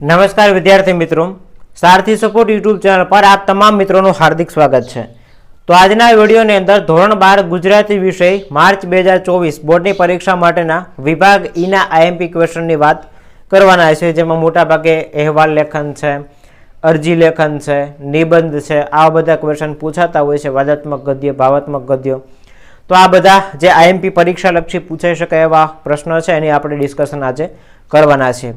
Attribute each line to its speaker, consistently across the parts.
Speaker 1: नमस्कार विद्यार्थी मित्रों, सारथी सपोर्ट यूट्यूब चैनल पर आप तमाम मित्रों નું हार्दिक स्वागत है। तो આજના વિડિયોની અંદર ધોરણ 12 ગુજરાતી વિષય માર્ચ 2024 બોર્ડની પરીક્ષા માટેના વિભાગ ઈના આઈએમપી ક્વેશ્ચનની વાત કરવાના છે, જેમાં મોટા ભાગે અહેવાલ લેખન છે, અરજી લેખન છે, નિબંધ છે, આ બધા ક્વેશ્ચન પૂછાતા હોય છે, વાદાત્મક ગદ્ય, ભાવાત્મક ગદ્ય। તો આ બધા જે આઈએમપી પરીક્ષા લક્ષી પૂછાઈ શકે એવા પ્રશ્નો છે એની આપણે ડિસ્કશન આજે કરવાના છે।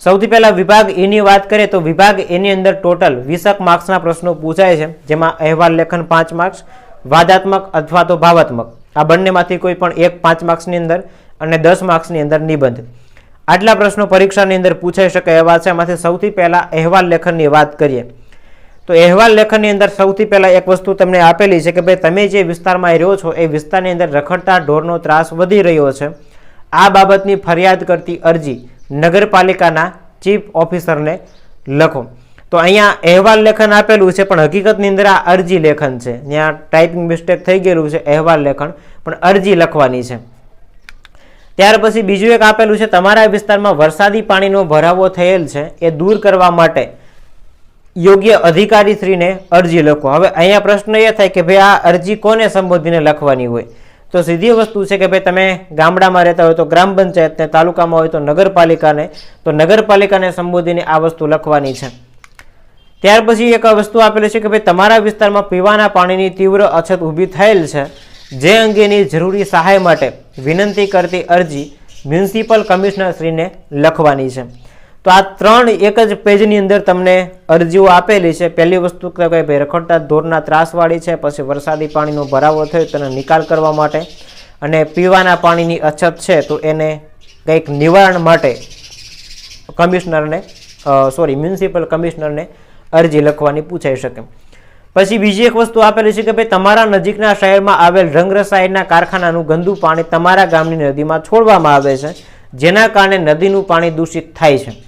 Speaker 1: સૌથી પહેલા વિભાગ એ ની વાત કરીએ તો વિભાગ એ ની અંદર ટોટલ 20 માર્ક્સના પ્રશ્નો પૂછાય છે, જેમાં અહેવાલ લેખન 5 માર્ક્સ, વાદાત્મક અથવા તો ભાવાત્મક આ બંનેમાંથી કોઈ પણ એક 5 માર્ક્સની અંદર અને 10 માર્ક્સની અંદર નિબંધ, આટલા પ્રશ્નો પરીક્ષાની અંદર પૂછાઈ શકે એવા છે। એમાંથી સૌથી પહેલા અહેવાલ લેખનની વાત કરીએ તો અહેવાલ લેખનની અંદર સૌથી પહેલા એક વસ્તુ તમને આપેલી છે કે ભાઈ તમે જે વિસ્તારમાં રહ્યો છો એ વિસ્તારની અંદર રખડતા ઢોરનો ત્રાસ વધી રહ્યો છે, આ બાબતની ફરિયાદ કરતી અરજી નગરપાલિકાના ચીફ ઓફિસરને લખો। તો અહીંયા અહેવાલ લેખન આપેલું છે પણ હકીકતની અંદર આ અરજી લેખન છે, ત્યાં ટાઈપિંગ મિસ્ટેક થઈ ગયેલું છે, અહેવાલ લેખન પણ અરજી લખવાની છે। ત્યાર પછી બીજું એક આપેલું છે તમારા વિસ્તારમાં વરસાદી પાણીનો ભરાવો થયેલ છે એ દૂર કરવા માટે યોગ્ય અધિકારીશ્રીને અરજી લખો। હવે અહીંયા પ્રશ્ન એ થાય કે ભાઈ આ અરજી કોને સંબોધીને લખવાની હોય, તો સીધી વસ્તુ છે કે ભાઈ તમે ગામડામાં રહેતા હોય તો ગ્રામ પંચાયતને, તાલુકામાં હોય તો નગરપાલિકાને, તો નગરપાલિકાને સંબોધીને આ વસ્તુ લખવાની છે। ત્યાર પછી એક વસ્તુ આપેલી છે કે ભાઈ તમારા વિસ્તારમાં પીવાના પાણીની તીવ્ર અછત ઊભી થયેલ છે, જે અંગેની જરૂરી સહાય માટે વિનંતી કરતી અરજી મ્યુનિસિપલ કમિશનરશ્રીને લખવાની છે। તો આ ત્રણ એક જ પેજની અંદર તમને અરજીઓ આપેલી છે। પહેલી વસ્તુ કે ભાઈ રખડતા ઢોરના ત્રાસવાળી છે, પછી વરસાદી પાણીનો ભરાવો થયો તેનો નિકાલ કરવા માટે, અને પીવાના પાણીની અછત છે તો એને કંઈક નિવારણ માટે કમિશનરને મ્યુનિસિપલ કમિશનરને અરજી લખવાની પૂછાઈ શકે। પછી બીજી એક વસ્તુ આપેલી છે કે ભાઈ તમારા નજીકના શહેરમાં આવેલ રંગરસાયણના કારખાનાનું ગંદુ પાણી તમારા ગામની નદીમાં છોડવામાં આવે છે, જેના કારણે નદીનું પાણી દૂષિત થાય છે।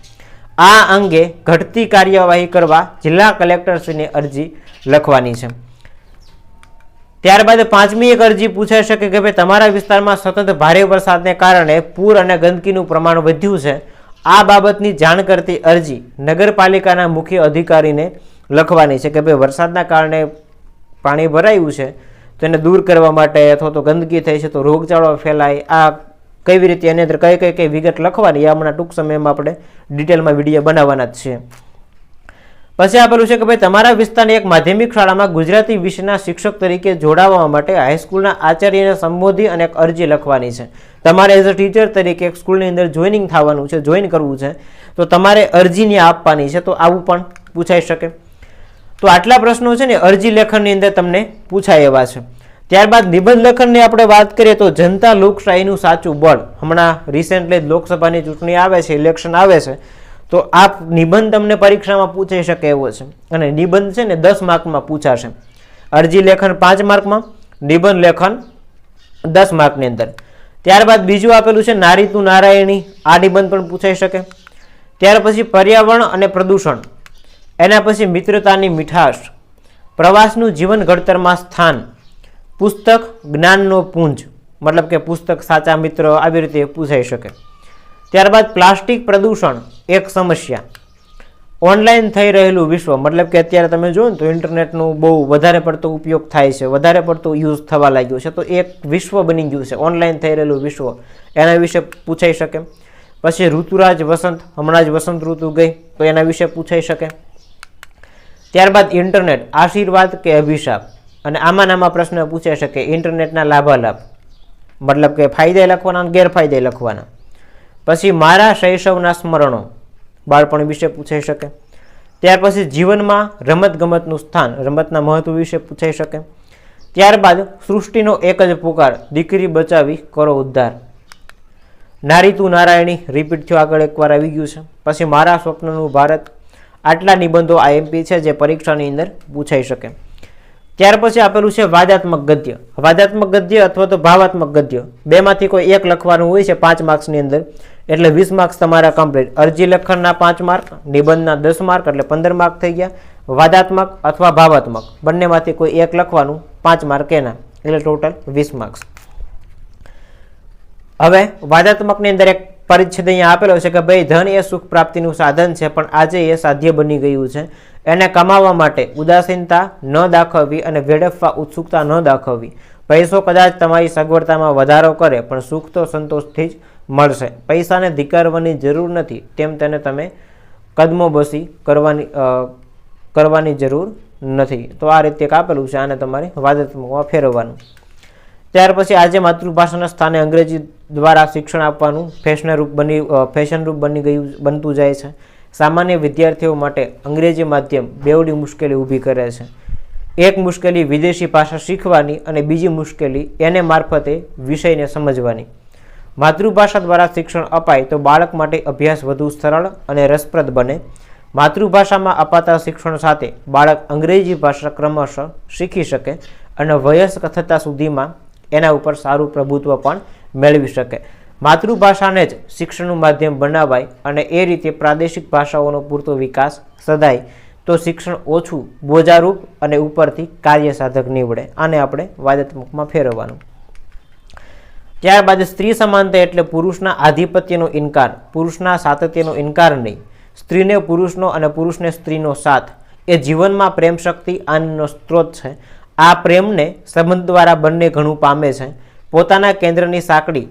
Speaker 1: આ અંગે ઘટતી કાર્યવાહી કરવા જિલ્લા કલેક્ટરશ્રીને અરજી લખવાની છે। ત્યારબાદ પાંચમી એક અરજી પૂછાઈ શકે કે ભાઈ તમારા વિસ્તારમાં સતત ભારે વરસાદને કારણે પૂર અને ગંદકીનું પ્રમાણ વધ્યું છે, આ બાબતની જાણ કરતી અરજી નગરપાલિકાના મુખ્ય અધિકારીને લખવાની છે કે ભાઈ વરસાદના કારણે પાણી ભરાયું છે તો એને દૂર કરવા માટે અથવા તો ગંદકી થઈ છે તો રોગચાળો ફેલાય, આ કેવી રીતે એની અંદર કઈ કઈ વિગત લખવાની એ હમણાં ટૂંક સમયમાં આપણે ડિટેલમાં વિડીયો બનાવવાના જ છે। પછી આપેલું છે કે ભાઈ તમારા વિસ્તારની એક માધ્યમિક શાળામાં ગુજરાતી વિષયના શિક્ષક તરીકે જોડાવા માટે હાઈસ્કૂલના આચાર્યને સંબોધી અને એક અરજી લખવાની છે। તમારે એઝ અ ટીચર તરીકે એક સ્કૂલની અંદર જોઈનિંગ થવાનું છે, જોઈન કરવું છે, તો તમારે અરજીની આપવાની છે, તો આવું પણ પૂછાઈ શકે। તો આટલા પ્રશ્નો છે ને અરજી લેખનની અંદર તમને પૂછાય એવા છે। ત્યારબાદ નિબંધ લેખનની આપણે વાત કરીએ તો જનતા લોકશાહીનું સાચું બળ, હમણાં રિસેન્ટલી લોકસભાની ચૂંટણી આવે છે, ઇલેક્શન આવે છે, તો આ નિબંધ તમને પરીક્ષામાં પૂછાઈ શકે એવો છે, અને નિબંધ છે ને 10 માર્કમાં પૂછાશે। અરજી લેખન 5 માર્કમાં, નિબંધ લેખન 10 માર્કની અંદર। ત્યારબાદ બીજું આપેલું છે નારી તું નારાયણી, આ નિબંધ પણ પૂછાઈ શકે। ત્યાર પછી પર્યાવરણ અને પ્રદૂષણ, એના પછી મિત્રતાની મીઠાશ, પ્રવાસનું જીવન ઘડતરમાં સ્થાન, પુસ્તક જ્ઞાનનો પુંજ, મતલબ કે પુસ્તક સાચા મિત્ર, આવી રીતે પૂછાઈ શકે। ત્યારબાદ પ્લાસ્ટિક પ્રદૂષણ એક સમસ્યા, ઓનલાઈન થઈ રહેલું વિશ્વ, મતલબ કે અત્યારે તમે જુઓ ને તો ઇન્ટરનેટનું બહુ વધારે પડતો ઉપયોગ થાય છે, વધારે પડતો યુઝ થવા લાગ્યો છે, તો એક વિશ્વ બની ગયું છે, ઓનલાઈન થઈ રહેલું વિશ્વ, એના વિશે પૂછાઈ શકે। પછી ઋતુરાજ વસંત, હમણાં જ વસંત ઋતુ ગઈ તો એના વિશે પૂછાઈ શકે। ત્યારબાદ ઇન્ટરનેટ આશીર્વાદ કે અભિશાપ, અને આમાં પ્રશ્ન પૂછાઈ શકે ઇન્ટરનેટના લાભાલાભ, મતલબ કે ફાયદા લખવાના અને ગેરફાયદા લખવાના। પછી મારા શૈશવના સ્મરણો, બાળપણ વિશે પૂછાઈ શકે। ત્યાર પછી જીવનમાં રમતગમતનું સ્થાન, રમતના મહત્વ વિશે પૂછાઈ શકે। ત્યારબાદ સૃષ્ટિનો એક જ પુકાર, દીકરી બચાવી કરો ઉદ્ધાર, નારી તું નારાયણી રિપીટ થયો, આગળ એકવાર આવી ગયું છે। પછી મારા સ્વપ્નનું ભારત, આટલા નિબંધો આઈએમપી છે જે પરીક્ષાની અંદર પૂછાઈ શકે। ત્યાર પછી આપેલું છે વાદાત્મક ગદ્ય, વાદાત્મક ગદ્ય અથવા તો ભાવાત્મક ગદ્ય, બેમાંથી કોઈ એક લખવાનું હોય છે 5 માર્ક્સની અંદર, એટલે 20 માર્ક્સ તમારા કમ્પ્લીટ। અરજી લેખનના 5 માર્ક, નિબંધના 10 માર્ક, એટલે 15 માર્ક થઈ ગયા। વાદાત્મક અથવા ભાવાત્મક બંનેમાંથી કોઈ એક લખવાનું, 5 માર્ક એના, એટલે ટોટલ 20 માર્ક્સ। હવે વાદાત્મકની અંદર એક પરિચ્છેદ અહીંયા આપેલો છે કે ભાઈ ધન એ સુખ પ્રાપ્તિનું સાધન છે, પણ આજે એ સાધ્ય બની ગયું છે. એને કમાવા માટે ઉદાસીનતા ન દાખવવી અને વેડફવા ઉત્સુકતા ન દાખવવી. પૈસો કદાચ તમારી સગવડતામાં વધારો કરે, પણ સુખ તો સંતોષથી જ મળશે. પૈસાને ધિક્કારવાની જરૂર નથી, તેમ તેને તમે કદમોબસી કરવાની જરૂર નથી. તો આ રીતે આપેલું છે, આને તમારે વાદાત્મકમાં ફેરવવાનું. ત્યાર પછી આજે માતૃભાષાના સ્થાને અંગ્રેજી દ્વારા શિક્ષણ આપવાનું ફેશનરૂપ બનતું જાય છે. સામાન્ય વિદ્યાર્થીઓ માટે અંગ્રેજી માધ્યમ બેવડી મુશ્કેલી ઊભી કરે છે. એક મુશ્કેલી વિદેશી ભાષા શીખવાની અને બીજી મુશ્કેલી એને મારફતે વિષયને સમજવાની. માતૃભાષા દ્વારા શિક્ષણ અપાય તો બાળક માટે અભ્યાસ વધુ સરળ અને રસપ્રદ બને. માતૃભાષામાં અપાતા શિક્ષણ સાથે બાળક અંગ્રેજી ભાષા ક્રમશઃ શીખી શકે અને વયસ્ક થતા સુધીમાં એના ઉપર સારું પ્રભુત્વ પણ મેળવી શકે. માતૃભાષાને જ શિક્ષણનું માધ્યમ બનાવાય અને એ રીતે પ્રાદેશિક ભાષાઓનો પૂરતો વિકાસ સધાય તો શિક્ષણ ઓછું બોજારૂપ અને ઉપરથી કાર્યસાધક નીવડે. આને આપણે વાદાત્મકમાં ફેરવવાનું. ત્યારબાદ સ્ત્રી સમાનતા એટલે પુરુષના આધિપત્યનો ઇનકાર, પુરુષના સાતત્યનો ઇનકાર નહીં. સ્ત્રીને પુરુષનો અને પુરુષને સ્ત્રીનો સાથ એ જીવનમાં પ્રેમ શક્તિ આનંદનો સ્ત્રોત છે. આ પ્રેમને સંબંધ દ્વારા બંને ઘણું પામે છે. પોતાના કેન્દ્રની સાંકડી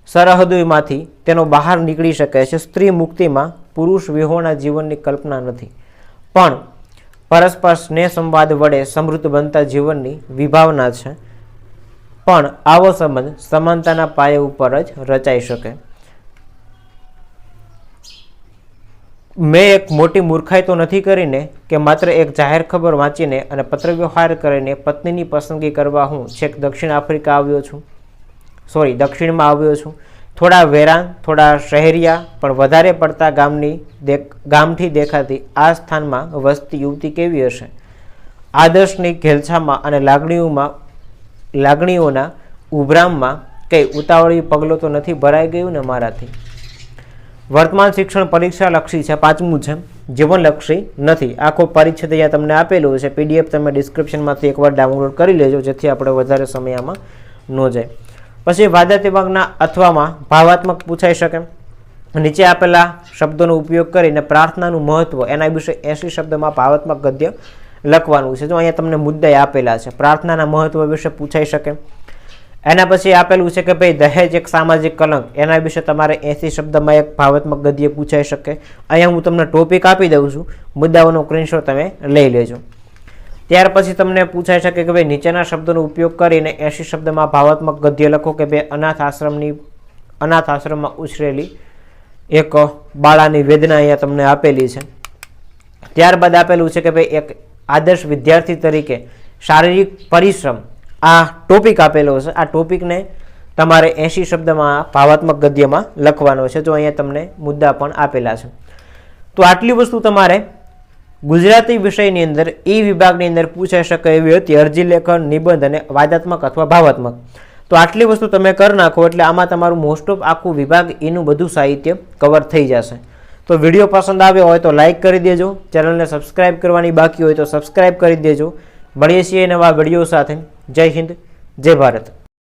Speaker 1: સરહદોમાંથી તેનો બહાર નીકળી શકે છે. સ્ત્રી મુક્તિમાં પુરુષ વિહોણા જીવનની કલ્પના નથી, પણ પરસ્પર સ્નેહ સંવાદ વડે સમૃદ્ધ બનતા જીવનની વિભાવના છે. પણ આવો સંબંધ સમાનતાના પાયા ઉપર જ રચાઈ શકે. મેં એક મોટી મૂર્ખાઈ તો નથી કરીને કે માત્ર એક જાહેર ખબર વાંચીને અને પત્રવ્યવહાર કરીને પત્નીની પસંદગી કરવા હું છેક દક્ષિણમાં આવ્યો છું. થોડા વેરાન, થોડા શહેરિયા, પણ વધારે પડતા ગામથી દેખાતી આ સ્થાનમાં વસતી યુવતી કેવી હશે? આદર્શની ઘેલછામાં અને લાગણીઓના ઉભરામમાં કંઈ ઉતાવળી પગલો તો નથી ભરાઈ ગયું ને મારાથી? વર્તમાન શિક્ષણ પરીક્ષાલક્ષી છે, 5મું છે, જીવનલક્ષી નથી. આખો પરિચ્છેદ અહીંયા તમને આપેલું છે. PDF તમે ડિસ્ક્રિપ્શનમાંથી એકવાર ડાઉનલોડ કરી લેજો, જેથી આપણે વધારે સમય આમાં ન જાય. પછી વાદાત્મકના અથવામાં ભાવાત્મક પૂછાઈ શકે. નીચે આપેલા શબ્દોનો ઉપયોગ કરીને પ્રાર્થનાનું મહત્વ એના વિશે 80 શબ્દમાં ભાવાત્મક ગદ્ય લખવાનું છે. જો અહીંયા તમને મુદ્દા આપેલા છે, પ્રાર્થનાના મહત્વ વિશે પૂછાઈ શકે. એના પછી આપેલું છે કે ભાઈ દહેજ એક સામાજિક કલંક, એના વિશે તમારે 80 શબ્દમાં એક ભાવાત્મક ગદ્ય પૂછાઈ શકે. અહીંયા હું તમને ટોપિક આપી દઉં છું, મુદ્દાઓનો સ્ક્રીનશોટ તમે લઈ લેજો. ત્યાર પછી તમને પૂછાઈ શકે કે ભાઈ નીચેના શબ્દોનો ઉપયોગ કરીને 80 શબ્દમાં ભાવાત્મક ગદ્ય લખો કે ભાઈ અનાથ આશ્રમમાં ઉછરેલી એક બાળાની વેદના અહીંયા તમને આપેલી છે. ત્યારબાદ આપેલું છે કે ભાઈ એક આદર્શ વિદ્યાર્થી તરીકે શારીરિક પરિશ્રમ, આ ટોપિક આપેલો છે. આ ટોપિકને તમારે 80 શબ્દમાં ભાવાત્મક ગદ્યમાં લખવાનો છે. જો અહીંયા તમને મુદ્દા પણ આપેલા છે. તો આટલી વસ્તુ તમારે ગુજરાતી વિષયની અંદર વિભાગની અંદર પૂછાઈ શકે એવી હતી. અરજી લેખન, નિબંધ અને વાદાત્મક અથવા ભાવાત્મક. તો આટલી વસ્તુ તમે કરી નાખો એટલે આમાં તમારું મોસ્ટ ઓફ આખું વિભાગ એનું બધું સાહિત્ય કવર થઈ જશે. તો વિડીયો પસંદ આવ્યો હોય તો લાઇક કરી દેજો. ચેનલને સબસ્ક્રાઇબ કરવાની બાકી હોય તો સબસ્ક્રાઇબ કરી દેજો. મળીએ છીએ નવા વિડીયો સાથે. જય હિન્દ, જય ભારત.